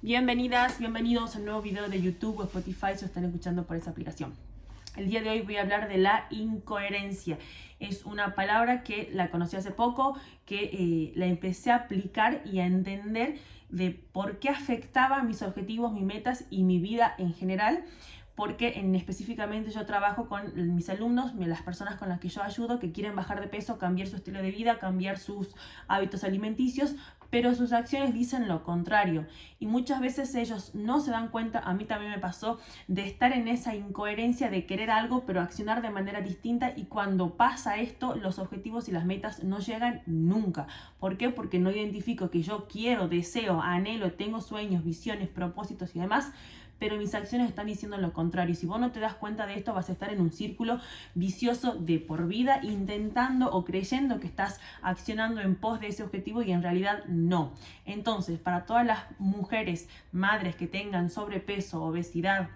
Bienvenidas, bienvenidos a un nuevo video de YouTube o Spotify si lo están escuchando por esa aplicación. El día de hoy voy a hablar de la incoherencia. Es una palabra que la conocí hace poco, que la empecé a aplicar y a entender de por qué afectaba mis objetivos, mis metas y mi vida en general. Porque específicamente yo trabajo con mis alumnos, las personas con las que yo ayudo, que quieren bajar de peso, cambiar su estilo de vida, cambiar sus hábitos alimenticios, pero sus acciones dicen lo contrario. Y muchas veces ellos no se dan cuenta, a mí también me pasó, de estar en esa incoherencia de querer algo, pero accionar de manera distinta. Y cuando pasa esto, los objetivos y las metas no llegan nunca. ¿Por qué? Porque no identifico que yo quiero, deseo, anhelo, tengo sueños, visiones, propósitos y demás, pero mis acciones están diciendo lo contrario. Y si vos no te das cuenta de esto, vas a estar en un círculo vicioso de por vida, intentando o creyendo que estás accionando en pos de ese objetivo y en realidad no. Entonces, para todas las mujeres, madres que tengan sobrepeso, obesidad,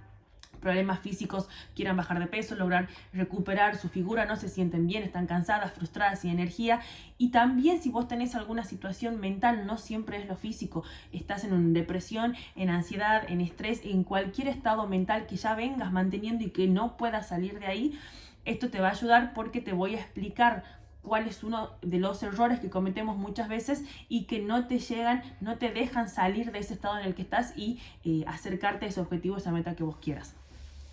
problemas físicos, quieran bajar de peso, lograr recuperar su figura, no se sienten bien, están cansadas, frustradas, sin energía. Y también si vos tenés alguna situación mental, no siempre es lo físico, estás en una depresión, en ansiedad, en estrés, en cualquier estado mental que ya vengas manteniendo y que no puedas salir de ahí, esto te va a ayudar porque te voy a explicar cuál es uno de los errores que cometemos muchas veces y que no te llegan, no te dejan salir de ese estado en el que estás y acercarte a ese objetivo, esa meta que vos quieras.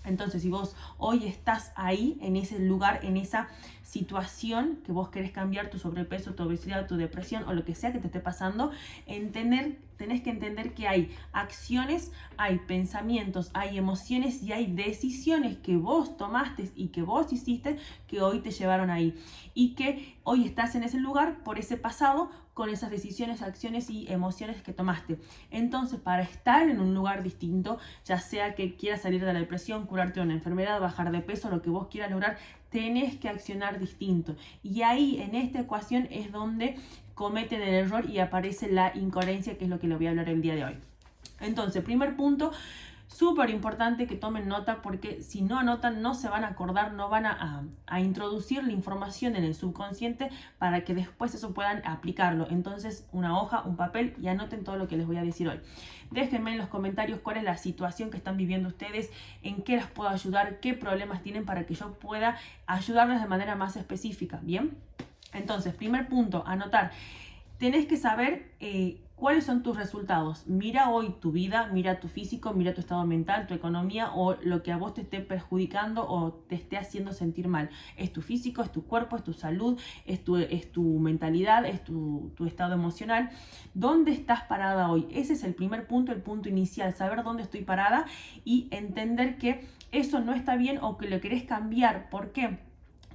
Entonces, si vos hoy estás ahí, en ese lugar, en esa situación que vos querés cambiar, tu sobrepeso, tu obesidad, tu depresión o lo que sea que te esté pasando, tenés que entender que hay acciones, hay pensamientos, hay emociones y hay decisiones que vos tomaste y que vos hiciste que hoy te llevaron ahí. Y que hoy estás en ese lugar por ese pasado, con esas decisiones, acciones y emociones que tomaste. Entonces, para estar en un lugar distinto, ya sea que quieras salir de la depresión, curarte de una enfermedad, bajar de peso, lo que vos quieras lograr, tenés que accionar distinto. Y ahí, en esta ecuación, es donde cometen el error y aparece la incoherencia, que es lo que le voy a hablar el día de hoy. Entonces, primer punto, súper importante que tomen nota, porque si no anotan no se van a acordar, no van a introducir la información en el subconsciente para que después eso puedan aplicarlo. Entonces, una hoja, un papel y anoten todo lo que les voy a decir hoy. Déjenme en los comentarios cuál es la situación que están viviendo ustedes, en qué las puedo ayudar, qué problemas tienen para que yo pueda ayudarles de manera más específica. ¿Bien? Entonces, primer punto, anotar. Tenés que saber cuáles son tus resultados. Mira hoy tu vida, mira tu físico, mira tu estado mental, tu economía o lo que a vos te esté perjudicando o te esté haciendo sentir mal. Es tu físico, es tu cuerpo, es tu salud, es tu mentalidad, es tu estado emocional. ¿Dónde estás parada hoy? Ese es el primer punto, el punto inicial. Saber dónde estoy parada y entender que eso no está bien o que lo querés cambiar. ¿Por qué?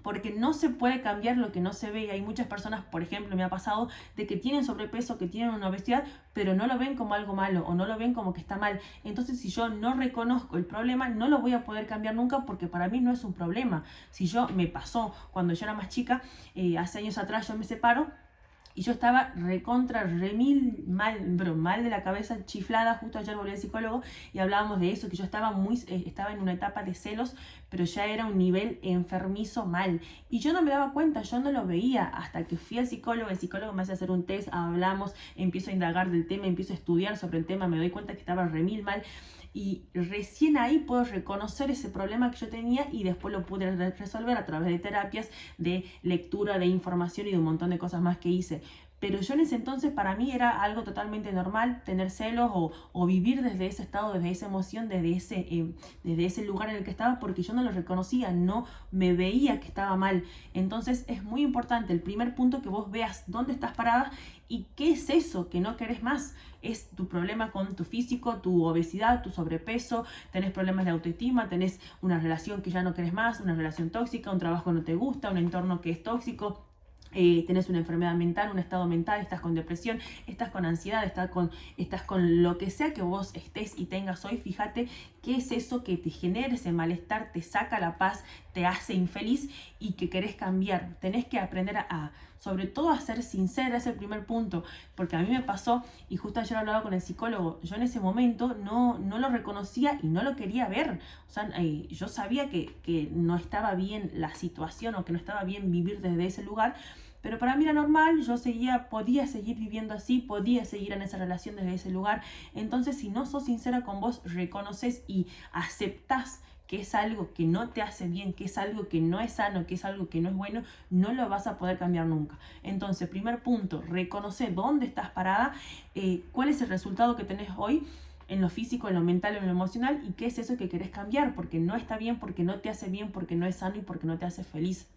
Porque no se puede cambiar lo que no se ve. Y hay muchas personas, por ejemplo, me ha pasado de que tienen sobrepeso, que tienen una obesidad, pero no lo ven como algo malo o no lo ven como que está mal. Entonces, si yo no reconozco el problema, no lo voy a poder cambiar nunca, porque para mí no es un problema. Si yo me pasó cuando yo era más chica, hace años atrás yo me separo, y yo estaba recontra, remil mal, pero mal de la cabeza, chiflada. Justo ayer volví al psicólogo y hablábamos de eso, que yo estaba estaba en una etapa de celos, pero ya era un nivel enfermizo mal. Y yo no me daba cuenta, yo no lo veía hasta que fui al psicólogo. El psicólogo me hace hacer un test, hablamos, empiezo a indagar del tema, empiezo a estudiar sobre el tema, me doy cuenta que estaba remil mal. Y recién ahí puedo reconocer ese problema que yo tenía y después lo pude resolver a través de terapias, de lectura, de información y de un montón de cosas más que hice. Pero yo en ese entonces para mí era algo totalmente normal tener celos o vivir desde ese estado, desde esa emoción, desde ese lugar en el que estaba, porque yo no lo reconocía, no me veía que estaba mal. Entonces es muy importante el primer punto, que vos veas dónde estás parada y qué es eso que no querés más. Es tu problema con tu físico, tu obesidad, tu sobrepeso, tenés problemas de autoestima, tenés una relación que ya no querés más, una relación tóxica, un trabajo que no te gusta, un entorno que es tóxico. Tenés una enfermedad mental, un estado mental, estás con depresión, estás con ansiedad, estás con lo que sea que vos estés y tengas hoy. Fíjate qué es eso que te genera ese malestar, te saca la paz, te hace infeliz y que querés cambiar. Tenés que aprender sobre todo a ser sincera. Es el primer punto, porque a mí me pasó, y justo ayer hablaba con el psicólogo, yo en ese momento no lo reconocía y no lo quería ver. O sea, yo sabía que no estaba bien la situación o que no estaba bien vivir desde ese lugar, Pero para mí era normal, yo podía seguir viviendo así, podía seguir en esa relación desde ese lugar. Entonces, si no sos sincera con vos, reconoces y aceptás que es algo que no te hace bien, que es algo que no es sano, que es algo que no es bueno, no lo vas a poder cambiar nunca. Entonces, primer punto, reconoce dónde estás parada, cuál es el resultado que tenés hoy en lo físico, en lo mental, en lo emocional, y qué es eso que querés cambiar, porque no está bien, porque no te hace bien, porque no es sano y porque no te hace feliz.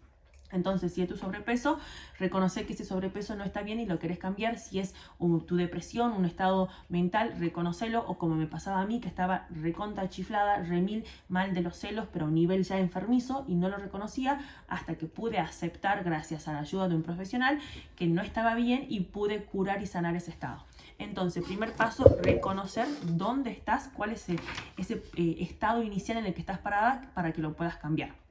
Entonces, si es tu sobrepeso, reconocer que ese sobrepeso no está bien y lo querés cambiar. Si es tu depresión, un estado mental, reconocelo. O como me pasaba a mí, que estaba recontra chiflada, remil mal de los celos, pero a un nivel ya enfermizo y no lo reconocía hasta que pude aceptar, gracias a la ayuda de un profesional, que no estaba bien y pude curar y sanar ese estado. Entonces, primer paso, reconocer dónde estás, cuál es ese estado inicial en el que estás parada para que lo puedas cambiar.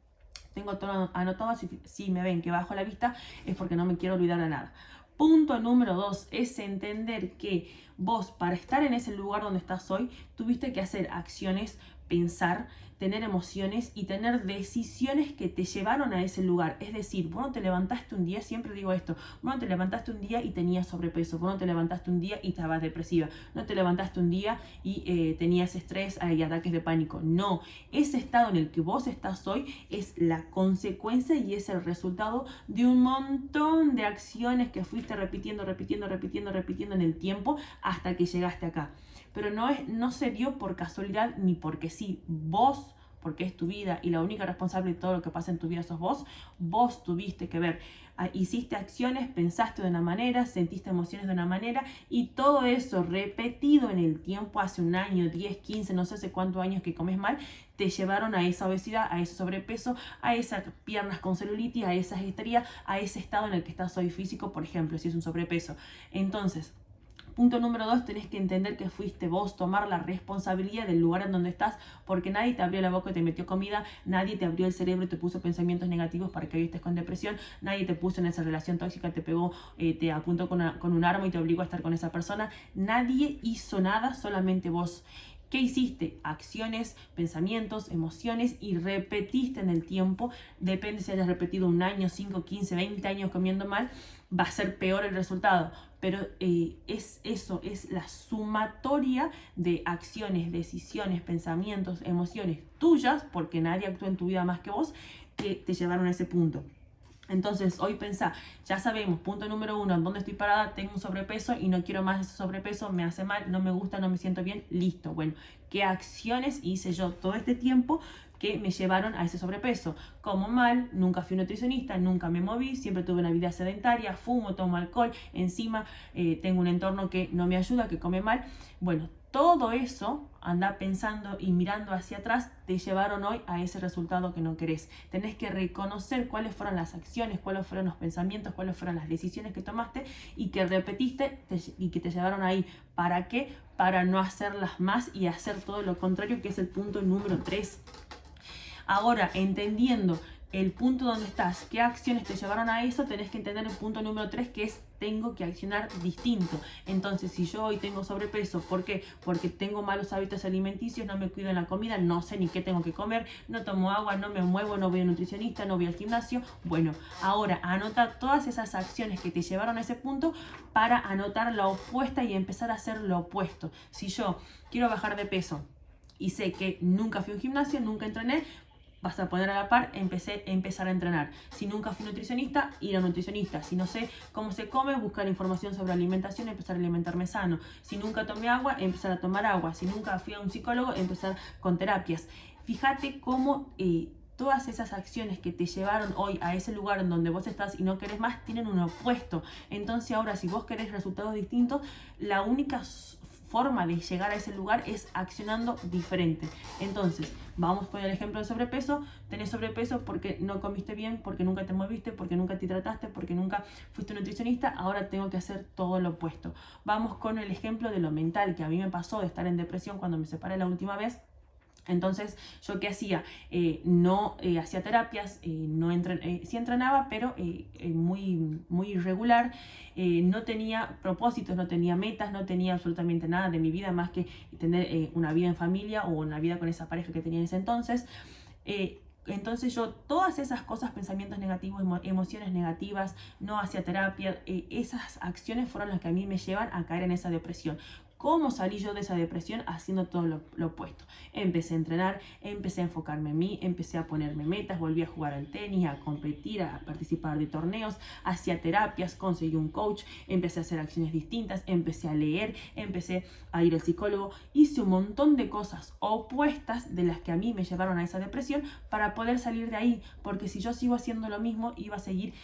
Tengo todo anotado, si me ven que bajo la vista es porque no me quiero olvidar de nada. Punto número 2 es entender que vos, para estar en ese lugar donde estás hoy, tuviste que hacer acciones, pensar, tener emociones y tener decisiones que te llevaron a ese lugar. Es decir, vos no te levantaste un día, siempre digo esto, vos no te levantaste un día y tenías sobrepeso, vos no te levantaste un día y estabas depresiva, no te levantaste un día y tenías estrés y ataques de pánico. No, ese estado en el que vos estás hoy es la consecuencia y es el resultado de un montón de acciones que fuiste repitiendo en el tiempo hasta que llegaste acá. Pero no se dio por casualidad ni porque sí. Vos, porque es tu vida y la única responsable de todo lo que pasa en tu vida sos vos, vos tuviste que ver. Hiciste acciones, pensaste de una manera, sentiste emociones de una manera y todo eso repetido en el tiempo, hace un año, 10, 15, no sé hace cuántos años que comes mal, te llevaron a esa obesidad, a ese sobrepeso, a esas piernas con celulitis, a esa estería, a ese estado en el que estás hoy físico, por ejemplo, si es un sobrepeso. Entonces, punto número 2, tenés que entender que fuiste vos, tomar la responsabilidad del lugar en donde estás, porque nadie te abrió la boca y te metió comida, nadie te abrió el cerebro y te puso pensamientos negativos para que hoy estés con depresión, nadie te puso en esa relación tóxica, te pegó, te apuntó con un arma y te obligó a estar con esa persona. Nadie hizo nada, solamente vos. ¿Qué hiciste? Acciones, pensamientos, emociones y repetiste en el tiempo. Depende si hayas repetido un año, 5, 15, 20 años comiendo mal, va a ser peor el resultado. Pero es la sumatoria de acciones, decisiones, pensamientos, emociones tuyas, porque nadie actúa en tu vida más que vos, que te llevaron a ese punto. Entonces, hoy pensá, ya sabemos, punto número 1, ¿dónde estoy parada? Tengo un sobrepeso y no quiero más ese sobrepeso, me hace mal, no me gusta, no me siento bien, listo. Bueno, ¿qué acciones hice yo todo este tiempo que me llevaron a ese sobrepeso? Como mal, nunca fui nutricionista, nunca me moví, siempre tuve una vida sedentaria, fumo, tomo alcohol, encima tengo un entorno que no me ayuda, que come mal. Bueno, todo eso, anda pensando y mirando hacia atrás, te llevaron hoy a ese resultado que no querés. Tenés que reconocer cuáles fueron las acciones, cuáles fueron los pensamientos, cuáles fueron las decisiones que tomaste y que repetiste y que te llevaron ahí. ¿Para qué? Para no hacerlas más y hacer todo lo contrario, que es el punto número 3. Ahora, entendiendo el punto donde estás, qué acciones te llevaron a eso, tenés que entender el punto número 3, que es tengo que accionar distinto. Entonces, si yo hoy tengo sobrepeso, ¿por qué? Porque tengo malos hábitos alimenticios, no me cuido en la comida, no sé ni qué tengo que comer, no tomo agua, no me muevo, no voy a un nutricionista, no voy al gimnasio. Bueno, ahora anota todas esas acciones que te llevaron a ese punto para anotar la opuesta y empezar a hacer lo opuesto. Si yo quiero bajar de peso y sé que nunca fui a un gimnasio, nunca entrené, vas a poner a la par, empezar a entrenar. Si nunca fui nutricionista, ir a un nutricionista. Si no sé cómo se come, buscar información sobre alimentación, empezar a alimentarme sano. Si nunca tomé agua, empezar a tomar agua. Si nunca fui a un psicólogo, empezar con terapias. Fíjate cómo todas esas acciones que te llevaron hoy a ese lugar en donde vos estás y no querés más, tienen un opuesto. Entonces ahora, si vos querés resultados distintos, la única forma de llegar a ese lugar es accionando diferente. Entonces, vamos con el ejemplo de sobrepeso. Tenés sobrepeso porque no comiste bien, porque nunca te moviste, porque nunca te hidrataste, porque nunca fuiste nutricionista. Ahora tengo que hacer todo lo opuesto. Vamos con el ejemplo de lo mental, que a mí me pasó de estar en depresión cuando me separé la última vez. Entonces, ¿yo qué hacía? No hacía terapias, sí entrenaba, pero muy irregular. No tenía propósitos, no tenía metas, no tenía absolutamente nada de mi vida más que tener una vida en familia o una vida con esa pareja que tenía en ese entonces. Entonces yo, todas esas cosas, pensamientos negativos, emociones negativas, no hacia terapia, esas acciones fueron las que a mí me llevan a caer en esa depresión. ¿Cómo salí yo de esa depresión? Haciendo todo lo opuesto. Empecé a entrenar, empecé a enfocarme en mí, empecé a ponerme metas, volví a jugar al tenis, a competir, a participar de torneos, hacía terapias, conseguí un coach, empecé a hacer acciones distintas, empecé a leer, empecé a ir al psicólogo, hice un montón de cosas opuestas de las que a mí me llevaron a esa depresión para poder salir de ahí, porque si yo sigo haciendo lo mismo, iba a seguir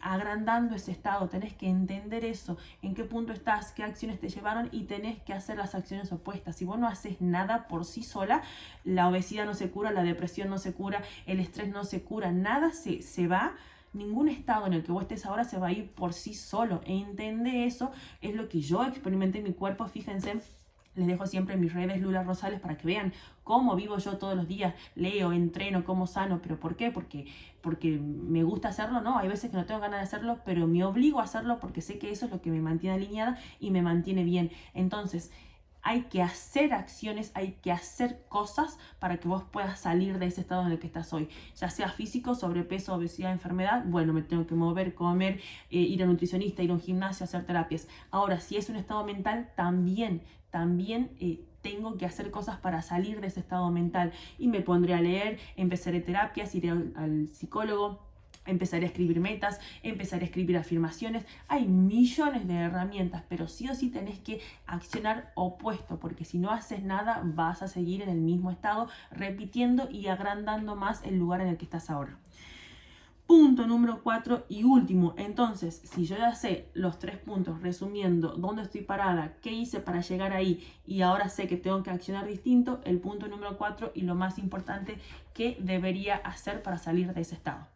agrandando ese estado. Tenés que entender eso, en qué punto estás, qué acciones te llevaron, y tenés que hacer las acciones opuestas. Si vos no haces nada por sí sola, la obesidad no se cura, la depresión no se cura, el estrés no se cura, nada se va. Ningún estado en el que vos estés ahora se va a ir por sí solo. Entendé eso, es lo que yo experimenté en mi cuerpo. Fíjense, les dejo siempre en mis redes Lula Rosales para que vean cómo vivo yo todos los días. Leo, entreno, como sano. ¿Pero por qué? Porque me gusta hacerlo, ¿no? Hay veces que no tengo ganas de hacerlo, pero me obligo a hacerlo porque sé que eso es lo que me mantiene alineada y me mantiene bien. Entonces, hay que hacer acciones, hay que hacer cosas para que vos puedas salir de ese estado en el que estás hoy. Ya sea físico, sobrepeso, obesidad, enfermedad, bueno, me tengo que mover, comer, ir a nutricionista, ir a un gimnasio, hacer terapias. Ahora, si es un estado mental, también tengo que hacer cosas para salir de ese estado mental. Y me pondré a leer, empezaré terapias, iré al psicólogo, empezaré a escribir metas, empezaré a escribir afirmaciones. Hay millones de herramientas, pero sí o sí tenés que accionar opuesto, porque si no haces nada vas a seguir en el mismo estado, repitiendo y agrandando más el lugar en el que estás ahora. Punto número 4 y último. Entonces, si yo ya sé los 3 puntos, resumiendo dónde estoy parada, qué hice para llegar ahí, y ahora sé que tengo que accionar distinto, el punto número 4 y lo más importante, ¿qué debería hacer para salir de ese estado?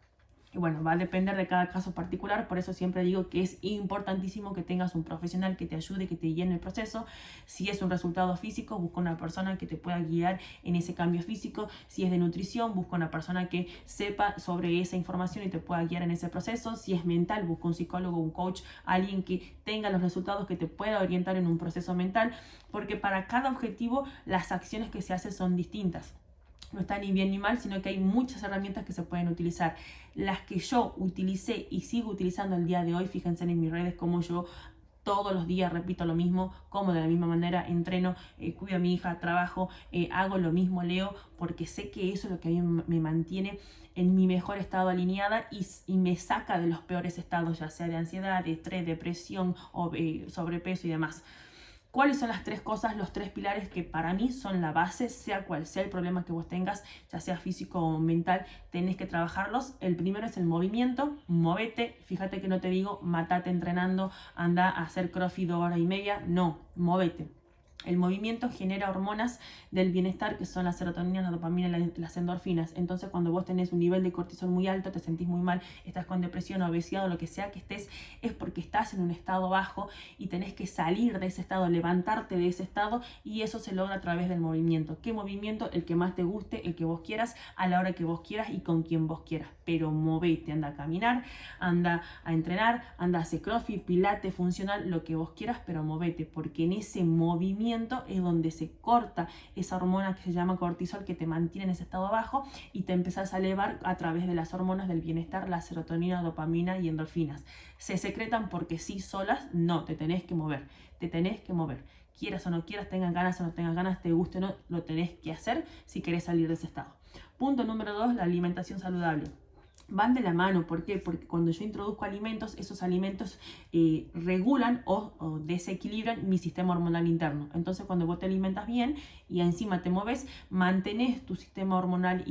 Y bueno, va a depender de cada caso particular, por eso siempre digo que es importantísimo que tengas un profesional que te ayude, que te guíe en el proceso. Si es un resultado físico, busca una persona que te pueda guiar en ese cambio físico. Si es de nutrición, busca una persona que sepa sobre esa información y te pueda guiar en ese proceso. Si es mental, busca un psicólogo, un coach, alguien que tenga los resultados, que te pueda orientar en un proceso mental, porque para cada objetivo las acciones que se hacen son distintas. No está ni bien ni mal, sino que hay muchas herramientas que se pueden utilizar. Las que yo utilicé y sigo utilizando el día de hoy, fíjense en mis redes cómo yo todos los días repito lo mismo, como de la misma manera, entreno, cuido a mi hija, trabajo, hago lo mismo, leo, porque sé que eso es lo que a mí me mantiene en mi mejor estado alineada y me saca de los peores estados, ya sea de ansiedad, de estrés, depresión, o sobrepeso y demás. ¿Cuáles son las 3 cosas, los 3 pilares que para mí son la base, sea cual sea el problema que vos tengas, ya sea físico o mental, tenés que trabajarlos? El primero es el movimiento, móvete. Fíjate que no te digo matate entrenando, anda a hacer crossfit 2 horas y media, no, móvete. El movimiento genera hormonas del bienestar, que son la serotonina, la dopamina y las endorfinas. Entonces, cuando vos tenés un nivel de cortisol muy alto, te sentís muy mal, estás con depresión, obesidad o lo que sea que estés, es porque estás en un estado bajo y tenés que salir de ese estado, levantarte de ese estado, y eso se logra a través del movimiento. ¿Qué movimiento? El que más te guste, el que vos quieras, a la hora que vos quieras y con quien vos quieras. Pero movete, anda a caminar, anda a entrenar, anda a hacer crossfit, pilates, funcional, lo que vos quieras, pero movete, porque en ese movimiento es donde se corta esa hormona que se llama cortisol, que te mantiene en ese estado bajo, y te empezás a elevar a través de las hormonas del bienestar, la serotonina, dopamina y endorfinas. ¿Se secretan porque sí solas? No, te tenés que mover, te tenés que mover. Quieras o no quieras, tengas ganas o no tengas ganas, te guste o no, lo tenés que hacer si querés salir de ese estado. Punto número 2, la alimentación saludable. Van de la mano. ¿Por qué? Porque cuando yo introduzco alimentos, esos alimentos regulan o desequilibran mi sistema hormonal interno. Entonces, cuando vos te alimentas bien y encima te mueves, mantenés tu sistema hormonal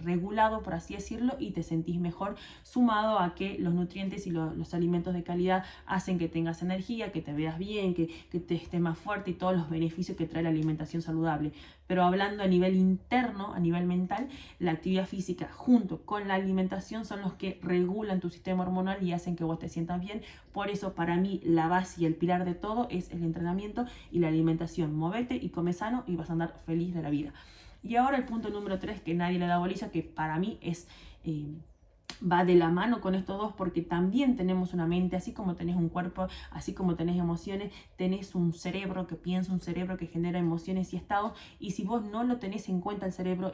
regulado, por así decirlo, y te sentís mejor, sumado a que los nutrientes y los alimentos de calidad hacen que tengas energía, que te veas bien, que te estés más fuerte, y todos los beneficios que trae la alimentación saludable. Pero hablando a nivel interno, a nivel mental, la actividad física junto con la alimentación son los que regulan tu sistema hormonal y hacen que vos te sientas bien. Por eso, para mí, la base y el pilar de todo es el entrenamiento y la alimentación. Movete y come sano y vas a andar feliz de la vida. Y ahora el punto número 3, que nadie le da bolilla, que para mí es va de la mano con estos dos, porque también tenemos una mente, así como tenés un cuerpo, así como tenés emociones, tenés un cerebro que piensa, un cerebro que genera emociones y estados, y si vos no lo tenés en cuenta el cerebro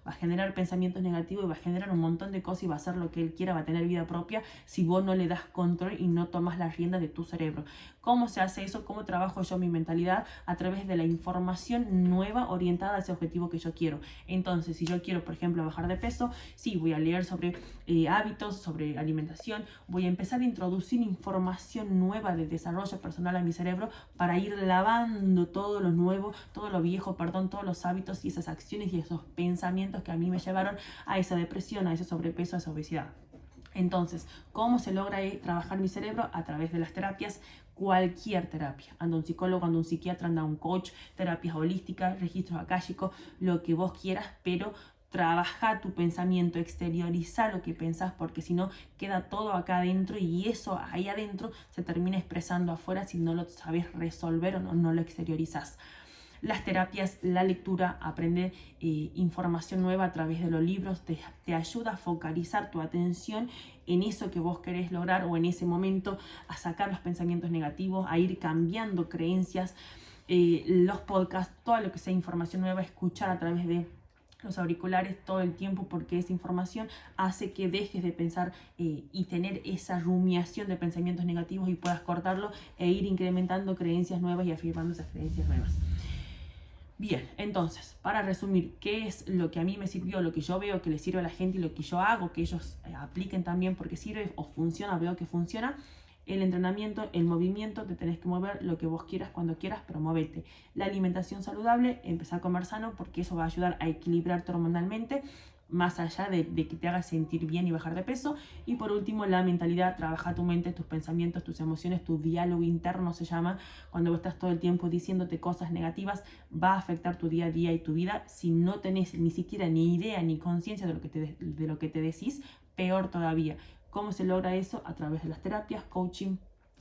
va a generar pensamientos negativos y va a generar un montón de cosas y va a hacer lo que él quiera, va a tener vida propia si vos no le das control y no tomas las riendas de tu cerebro. ¿Cómo se hace eso? ¿Cómo trabajo yo mi mentalidad? A través de la información nueva orientada a ese objetivo que yo quiero. Entonces, si yo quiero, por ejemplo, bajar de peso, sí, voy a leer sobre hábitos, sobre alimentación, voy a empezar a introducir información nueva de desarrollo personal a mi cerebro para ir lavando todo lo nuevo, todo lo viejo, perdón, todos los hábitos y esas acciones y esos pensamientos que a mí me llevaron a esa depresión, a ese sobrepeso, a esa obesidad. Entonces, ¿cómo se logra trabajar mi cerebro? A través de las terapias, cualquier terapia. Anda un psicólogo, anda un psiquiatra, anda un coach, terapias holísticas, registros akáshicos, lo que vos quieras, pero trabaja tu pensamiento, exterioriza lo que pensás, porque si no queda todo acá adentro y eso ahí adentro se termina expresando afuera si no lo sabes resolver o no lo exteriorizas. Las terapias, la lectura, aprender información nueva a través de los libros te ayuda a focalizar tu atención en eso que vos querés lograr o en ese momento, a sacar los pensamientos negativos, a ir cambiando creencias. Los podcasts, todo lo que sea información nueva, escuchar a través de los auriculares todo el tiempo, porque esa información hace que dejes de pensar y tener esa rumiación de pensamientos negativos y puedas cortarlo e ir incrementando creencias nuevas y afirmando esas creencias nuevas. Bien, entonces, para resumir, ¿qué es lo que a mí me sirvió, lo que yo veo que le sirve a la gente y lo que yo hago, que ellos apliquen también porque sirve o funciona, veo que funciona? El entrenamiento, el movimiento, te tenés que mover lo que vos quieras, cuando quieras, pero movete. La alimentación saludable, empezar a comer sano porque eso va a ayudar a equilibrarte hormonalmente, más allá de que te haga sentir bien y bajar de peso. Y por último, la mentalidad, trabaja tu mente, tus pensamientos, tus emociones, tu diálogo interno se llama. Cuando vos estás todo el tiempo diciéndote cosas negativas, va a afectar tu día a día y tu vida. Si no tenés ni siquiera ni idea ni conciencia de lo que te decís, peor todavía. ¿Cómo se logra eso? A través de las terapias, coaching,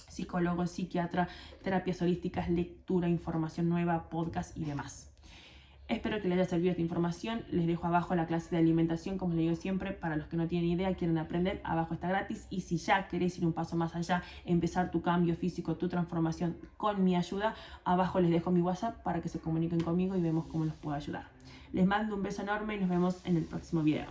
psicólogo, psiquiatra, terapias holísticas, lectura, información nueva, podcast y demás. Espero que les haya servido esta información. Les dejo abajo la clase de alimentación, como les digo siempre, para los que no tienen idea, quieren aprender, abajo está gratis. Y si ya querés ir un paso más allá, empezar tu cambio físico, tu transformación con mi ayuda, abajo les dejo mi WhatsApp para que se comuniquen conmigo y vemos cómo los puedo ayudar. Les mando un beso enorme y nos vemos en el próximo video.